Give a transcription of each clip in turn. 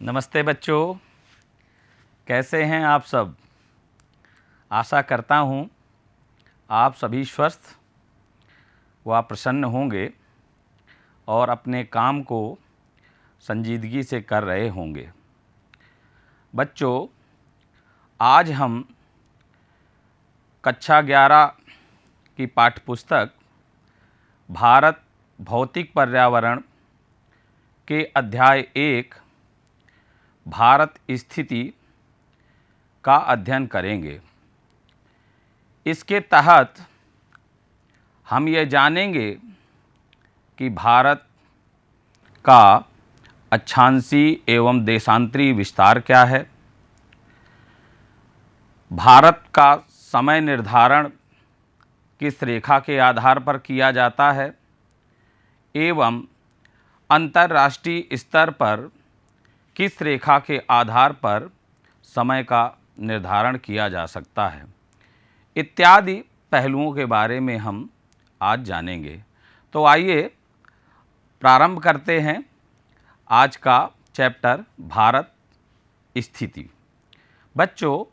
नमस्ते बच्चों, कैसे हैं आप सब। आशा करता हूँ आप सभी स्वस्थ व प्रसन्न होंगे और अपने काम को संजीदगी से कर रहे होंगे। बच्चों, आज हम कक्षा 11 की पाठ्यपुस्तक भारत भौतिक पर्यावरण के अध्याय 1 भारत स्थिति का अध्ययन करेंगे। इसके तहत हम ये जानेंगे कि भारत का अक्षांशीय एवं देशांतरी विस्तार क्या है, भारत का समय निर्धारण किस रेखा के आधार पर किया जाता है एवं अंतर्राष्ट्रीय स्तर पर किस रेखा के आधार पर समय का निर्धारण किया जा सकता है, इत्यादि पहलुओं के बारे में हम आज जानेंगे। तो आइए प्रारंभ करते हैं आज का चैप्टर भारत स्थिति। बच्चों,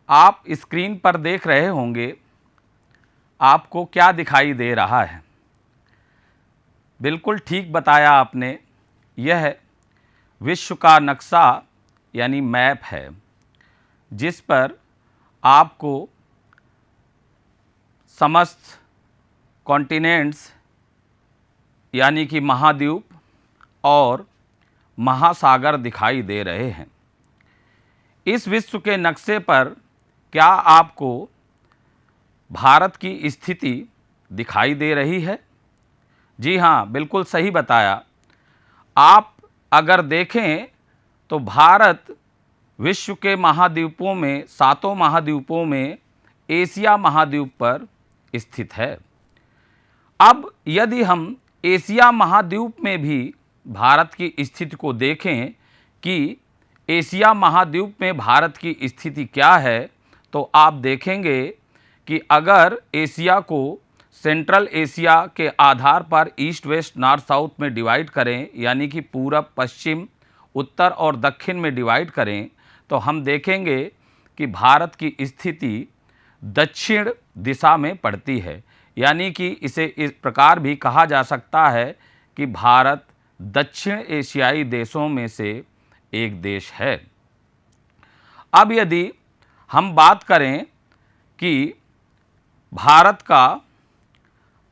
आप स्क्रीन पर देख रहे होंगे, आपको क्या दिखाई दे रहा है। बिल्कुल ठीक बताया आपने, यह विश्व का नक्शा यानी मैप है, जिस पर आपको समस्त कॉन्टिनेंट्स यानी कि महाद्वीप और महासागर दिखाई दे रहे हैं। इस विश्व के नक्शे पर क्या आपको भारत की स्थिति दिखाई दे रही है? जी हाँ, बिल्कुल सही बताया। आप अगर देखें तो भारत विश्व के महाद्वीपों में, 7 महाद्वीपों में एशिया महाद्वीप पर स्थित है। अब यदि हम एशिया महाद्वीप में भी भारत की स्थिति को देखें कि एशिया महाद्वीप में भारत की स्थिति क्या है, तो आप देखेंगे कि अगर एशिया को सेंट्रल एशिया के आधार पर ईस्ट वेस्ट नॉर्थ साउथ में डिवाइड करें, यानी कि पूरब पश्चिम उत्तर और दक्षिण में डिवाइड करें, तो हम देखेंगे कि भारत की स्थिति दक्षिण दिशा में पड़ती है। यानी कि इसे इस प्रकार भी कहा जा सकता है कि भारत दक्षिण एशियाई देशों में से एक देश है। अब यदि हम बात करें कि भारत का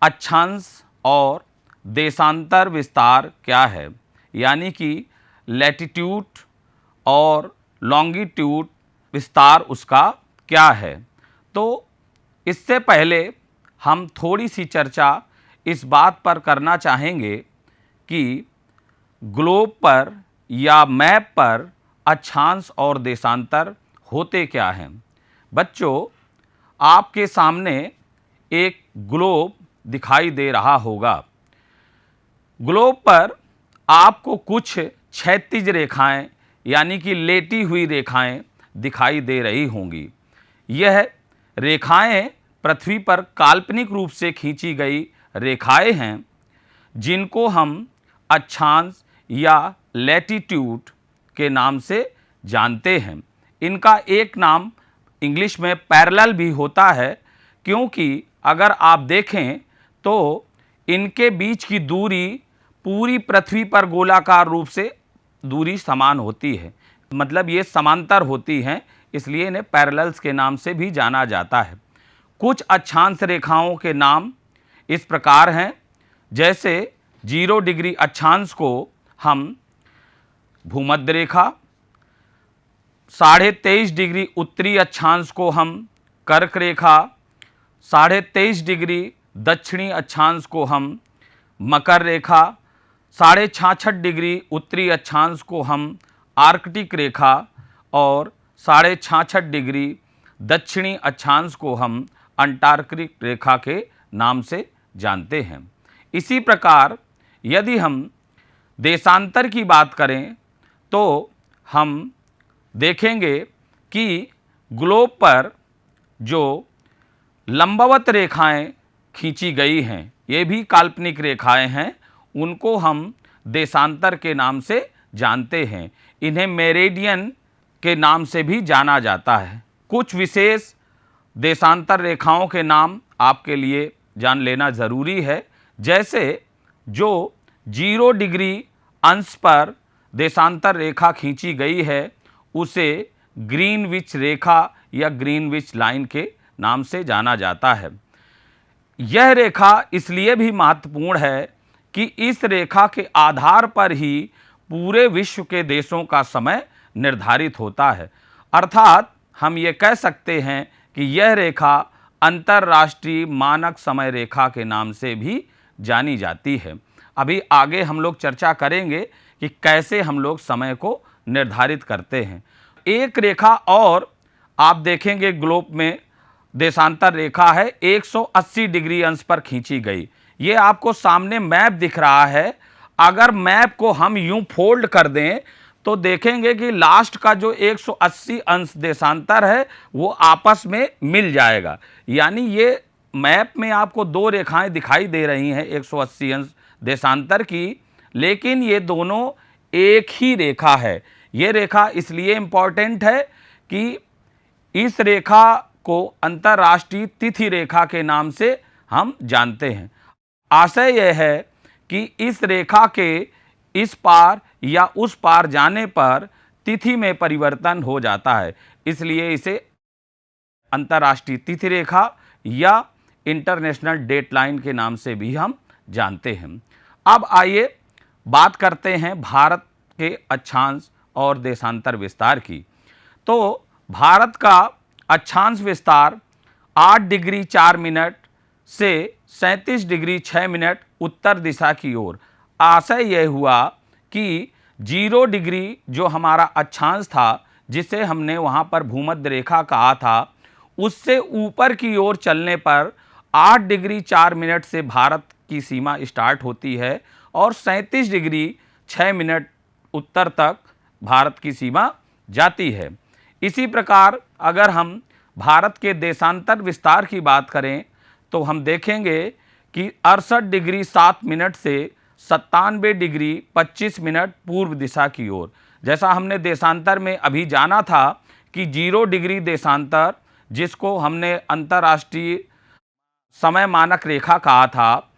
अक्षांश और देशांतर विस्तार क्या है, यानी कि लैटिट्यूड और लॉन्गिट्यूड विस्तार उसका क्या है, तो इससे पहले हम थोड़ी सी चर्चा इस बात पर करना चाहेंगे कि ग्लोब पर या मैप पर अक्षांश और देशांतर होते क्या हैं। बच्चों, आपके सामने एक ग्लोब दिखाई दे रहा होगा। ग्लोब पर आपको कुछ क्षैतिज रेखाएं यानी कि लेटी हुई रेखाएं दिखाई दे रही होंगी। यह रेखाएं पृथ्वी पर काल्पनिक रूप से खींची गई रेखाएं हैं, जिनको हम अक्षांश या लैटिट्यूड के नाम से जानते हैं। इनका एक नाम इंग्लिश में पैरेलल भी होता है, क्योंकि अगर आप देखें तो इनके बीच की दूरी पूरी पृथ्वी पर गोलाकार रूप से दूरी समान होती है, मतलब ये समांतर होती हैं, इसलिए इन्हें पैरेलल्स के नाम से भी जाना जाता है। कुछ अक्षांश रेखाओं के नाम इस प्रकार हैं, जैसे 0 डिग्री अक्षांश को हम भूमध्य रेखा, 23.5 डिग्री उत्तरी अक्षांश को हम कर्क रेखा, 23.5 डिग्री दक्षिणी अक्षांश को हम मकर रेखा, 66.5 डिग्री उत्तरी अक्षांश को हम आर्कटिक रेखा और 66.5 डिग्री दक्षिणी अक्षांश को हम अंटार्कटिक रेखा के नाम से जानते हैं। इसी प्रकार यदि हम देशांतर की बात करें तो हम देखेंगे कि ग्लोब पर जो लंबवत रेखाएं खींची गई हैं, ये भी काल्पनिक रेखाएं हैं, उनको हम देशांतर के नाम से जानते हैं। इन्हें मेरिडियन के नाम से भी जाना जाता है। कुछ विशेष देशांतर रेखाओं के नाम आपके लिए जान लेना ज़रूरी है, जैसे जो 0 डिग्री अंश पर देशांतर रेखा खींची गई है उसे ग्रीनविच रेखा या ग्रीनविच लाइन के नाम से जाना जाता है। यह रेखा इसलिए भी महत्वपूर्ण है कि इस रेखा के आधार पर ही पूरे विश्व के देशों का समय निर्धारित होता है। अर्थात हम ये कह सकते हैं कि यह रेखा अंतर्राष्ट्रीय मानक समय रेखा के नाम से भी जानी जाती है। अभी आगे हम लोग चर्चा करेंगे कि कैसे हम लोग समय को निर्धारित करते हैं। एक रेखा और आप देखेंगे ग्लोब में देशांतर रेखा है 180 डिग्री अंश पर खींची गई। ये आपको सामने मैप दिख रहा है। अगर मैप को हम यूं फोल्ड कर दें तो देखेंगे कि लास्ट का जो 180 अंश देशांतर है वो आपस में मिल जाएगा। यानी ये मैप में आपको दो रेखाएं दिखाई दे रही हैं 180 अंश देशांतर की, लेकिन ये दोनों एक ही रेखा है। ये रेखा इसलिए इम्पॉर्टेंट है कि इस रेखा को अंतर्राष्ट्रीय तिथि रेखा के नाम से हम जानते हैं। आशय यह है कि इस रेखा के इस पार या उस पार जाने पर तिथि में परिवर्तन हो जाता है, इसलिए इसे अंतर्राष्ट्रीय तिथि रेखा या इंटरनेशनल डेट लाइन के नाम से भी हम जानते हैं। अब आइए बात करते हैं भारत के अक्षांश और देशांतर विस्तार की। तो भारत का अक्षांश विस्तार 8 डिग्री 4 मिनट से 37 डिग्री 6 मिनट उत्तर दिशा की ओर। आशय यह हुआ कि 0 डिग्री जो हमारा अक्षांश था, जिसे हमने वहाँ पर भूमध्य रेखा कहा था, उससे ऊपर की ओर चलने पर 8 डिग्री 4 मिनट से भारत की सीमा स्टार्ट होती है और 37 डिग्री 6 मिनट उत्तर तक भारत की सीमा जाती है। इसी प्रकार अगर हम भारत के देशांतर विस्तार की बात करें तो हम देखेंगे कि 68 डिग्री 7 मिनट से 97 डिग्री 25 मिनट पूर्व दिशा की ओर। जैसा हमने देशांतर में अभी जाना था कि 0 डिग्री देशांतर, जिसको हमने अंतर्राष्ट्रीय समय मानक रेखा कहा था,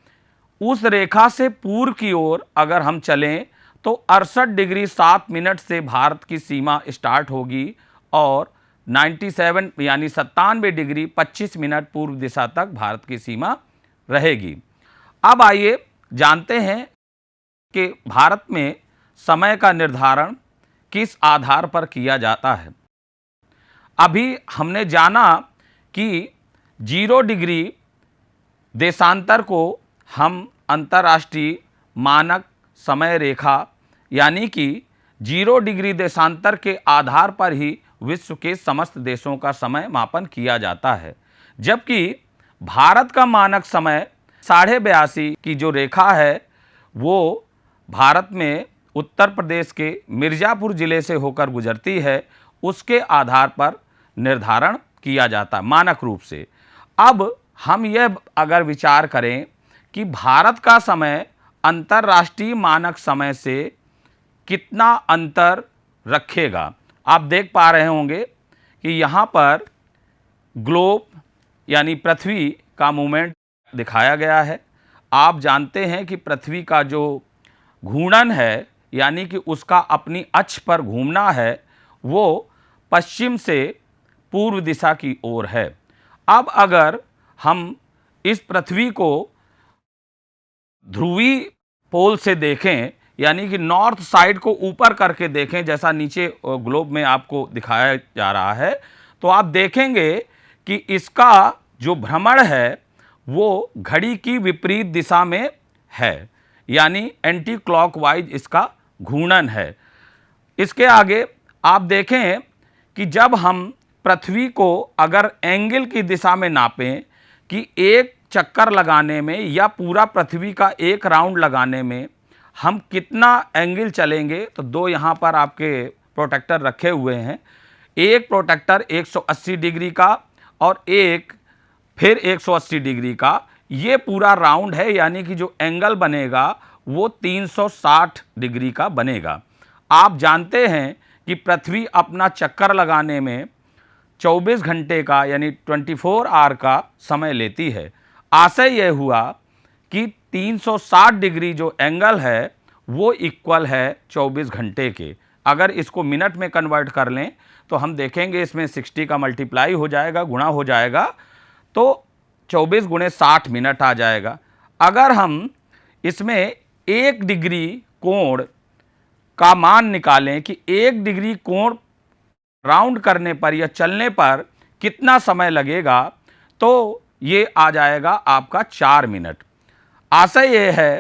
उस रेखा से पूर्व की ओर अगर हम चलें तो 68 डिग्री 7 मिनट से भारत की सीमा स्टार्ट होगी और 97 यानी 97 डिग्री 25 मिनट पूर्व दिशा तक भारत की सीमा रहेगी। अब आइए जानते हैं कि भारत में समय का निर्धारण किस आधार पर किया जाता है। अभी हमने जाना कि 0 डिग्री देशांतर को हम अंतर्राष्ट्रीय मानक समय रेखा यानी कि 0 डिग्री देशांतर के आधार पर ही विश्व के समस्त देशों का समय मापन किया जाता है, जबकि भारत का मानक समय 82.5 की जो रेखा है वो भारत में उत्तर प्रदेश के मिर्ज़ापुर ज़िले से होकर गुजरती है, उसके आधार पर निर्धारण किया जाता है मानक रूप से। अब हम यह अगर विचार करें कि भारत का समय अंतर्राष्ट्रीय मानक समय से कितना अंतर रखेगा, आप देख पा रहे होंगे कि यहाँ पर ग्लोब यानी पृथ्वी का मूवमेंट दिखाया गया है। आप जानते हैं कि पृथ्वी का जो घूर्णन है यानी कि उसका अपनी अक्ष पर घूमना है वो पश्चिम से पूर्व दिशा की ओर है। अब अगर हम इस पृथ्वी को ध्रुवीय पोल से देखें यानी कि नॉर्थ साइड को ऊपर करके देखें, जैसा नीचे ग्लोब में आपको दिखाया जा रहा है, तो आप देखेंगे कि इसका जो भ्रमण है वो घड़ी की विपरीत दिशा में है, यानी एंटी क्लॉकवाइज इसका घूर्णन है। इसके आगे आप देखें कि जब हम पृथ्वी को अगर एंगल की दिशा में नापें कि एक चक्कर लगाने में या पूरा पृथ्वी का एक राउंड लगाने में हम कितना एंगल चलेंगे, तो दो यहाँ पर आपके प्रोटेक्टर रखे हुए हैं। एक प्रोटेक्टर 180 डिग्री का और एक फिर 180 डिग्री का, ये पूरा राउंड है यानी कि जो एंगल बनेगा वो 360 डिग्री का बनेगा। आप जानते हैं कि पृथ्वी अपना चक्कर लगाने में 24 घंटे का यानी 24 आवर का समय लेती है। आशय यह हुआ कि 360 डिग्री जो एंगल है वो इक्वल है 24 घंटे के। अगर इसको मिनट में कन्वर्ट कर लें तो हम देखेंगे इसमें 60 का मल्टीप्लाई हो जाएगा, गुणा हो जाएगा, तो 24 गुणे 60 मिनट आ जाएगा। अगर हम इसमें 1 डिग्री कोण का मान निकालें कि 1 डिग्री कोण राउंड करने पर या चलने पर कितना समय लगेगा, तो ये आ जाएगा आपका 4 मिनट। आशय ये है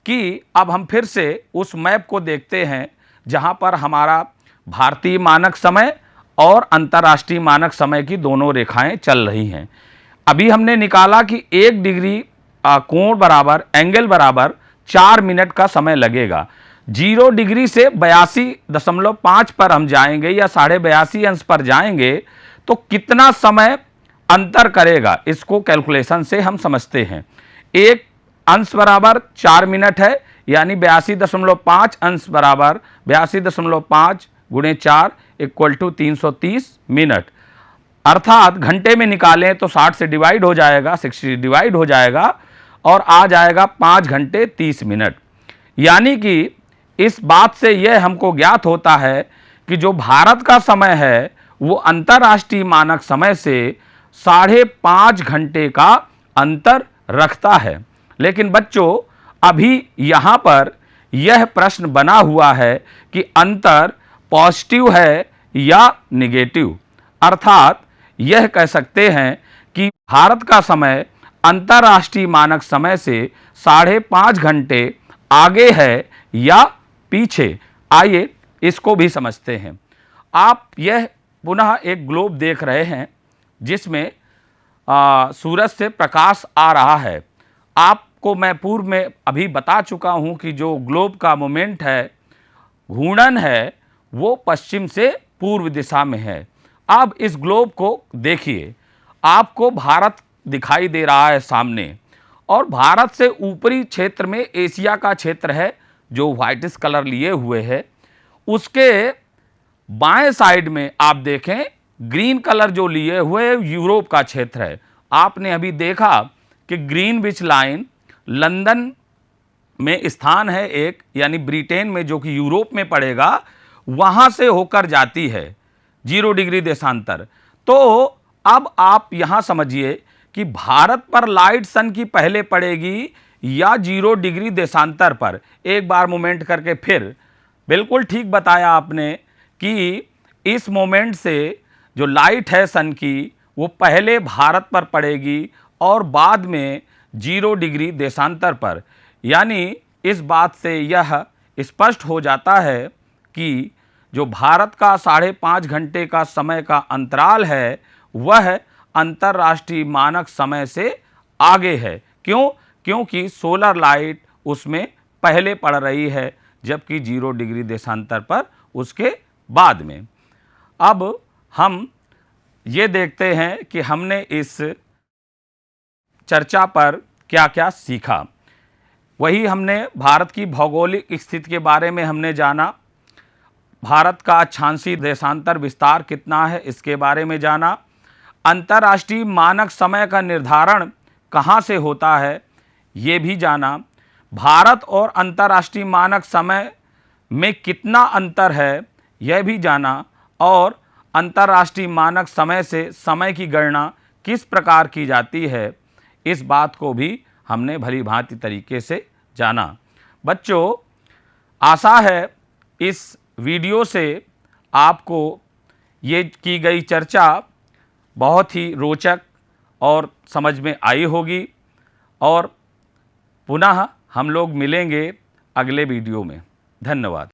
कि अब हम फिर से उस मैप को देखते हैं जहां पर हमारा भारतीय मानक समय और अंतर्राष्ट्रीय मानक समय की दोनों रेखाएं चल रही हैं। अभी हमने निकाला कि 1 डिग्री कोण बराबर एंगल बराबर 4 मिनट का समय लगेगा। 0 डिग्री से 82.5 पर हम जाएंगे या 82.5 अंश पर जाएंगे तो कितना समय अंतर करेगा, इसको कैलकुलेशन से हम समझते हैं। एक अंश बराबर 4 मिनट है, यानी 82.5 अंश बराबर 82.5 गुणे 4 इक्वल टू 330 मिनट। अर्थात घंटे में निकालें तो 60 से डिवाइड हो जाएगा, 60 डिवाइड हो जाएगा और आ जाएगा 5 घंटे 30 मिनट। यानी कि इस बात से यह हमको ज्ञात होता है कि जो भारत का समय है वो अंतर्राष्ट्रीय मानक समय से 5.5 घंटे का अंतर रखता है। लेकिन बच्चों, अभी यहाँ पर यह प्रश्न बना हुआ है कि अंतर पॉजिटिव है या निगेटिव। अर्थात यह कह सकते हैं कि भारत का समय अंतर्राष्ट्रीय मानक समय से 5.5 घंटे आगे है या पीछे। आइए इसको भी समझते हैं। आप यह पुनः एक ग्लोब देख रहे हैं जिसमें सूरज से प्रकाश आ रहा है। आपको मैं पूर्व में अभी बता चुका हूं कि जो ग्लोब का मोमेंट है, घूर्णन है, वो पश्चिम से पूर्व दिशा में है। अब इस ग्लोब को देखिए, आपको भारत दिखाई दे रहा है सामने, और भारत से ऊपरी क्षेत्र में एशिया का क्षेत्र है जो व्हाइटिश कलर लिए हुए है। उसके बाएं साइड में आप देखें ग्रीन कलर जो लिए हुए यूरोप का क्षेत्र है। आपने अभी देखा कि ग्रीनविच लाइन लंदन में स्थान है एक, यानी ब्रिटेन में, जो कि यूरोप में पड़ेगा, वहां से होकर जाती है 0 डिग्री देशांतर। तो अब आप यहां समझिए कि भारत पर लाइट सन की पहले पड़ेगी या 0 डिग्री देशांतर पर। एक बार मोमेंट करके फिर बिल्कुल ठीक बताया आपने कि इस मोमेंट से जो लाइट है सन की वो पहले भारत पर पड़ेगी और बाद में 0 डिग्री देशांतर पर। यानी इस बात से यह स्पष्ट हो जाता है कि जो भारत का 5.5 घंटे का समय का अंतराल है वह अंतर्राष्ट्रीय मानक समय से आगे है। क्यों? क्योंकि सोलर लाइट उसमें पहले पड़ रही है, जबकि 0 डिग्री देशांतर पर उसके बाद में। अब हम ये देखते हैं कि हमने इस चर्चा पर क्या क्या सीखा। वही हमने भारत की भौगोलिक स्थिति के बारे में हमने जाना, भारत का अक्षांशीय देशांतर विस्तार कितना है इसके बारे में जाना, अंतर्राष्ट्रीय मानक समय का निर्धारण कहाँ से होता है ये भी जाना, भारत और अंतर्राष्ट्रीय मानक समय में कितना अंतर है यह भी जाना, और अंतर्राष्ट्रीय मानक समय से समय की गणना किस प्रकार की जाती है इस बात को भी हमने भली भांति तरीके से जाना। बच्चों, आशा है इस वीडियो से आपको ये की गई चर्चा बहुत ही रोचक और समझ में आई होगी, और पुनः हम लोग मिलेंगे अगले वीडियो में। धन्यवाद।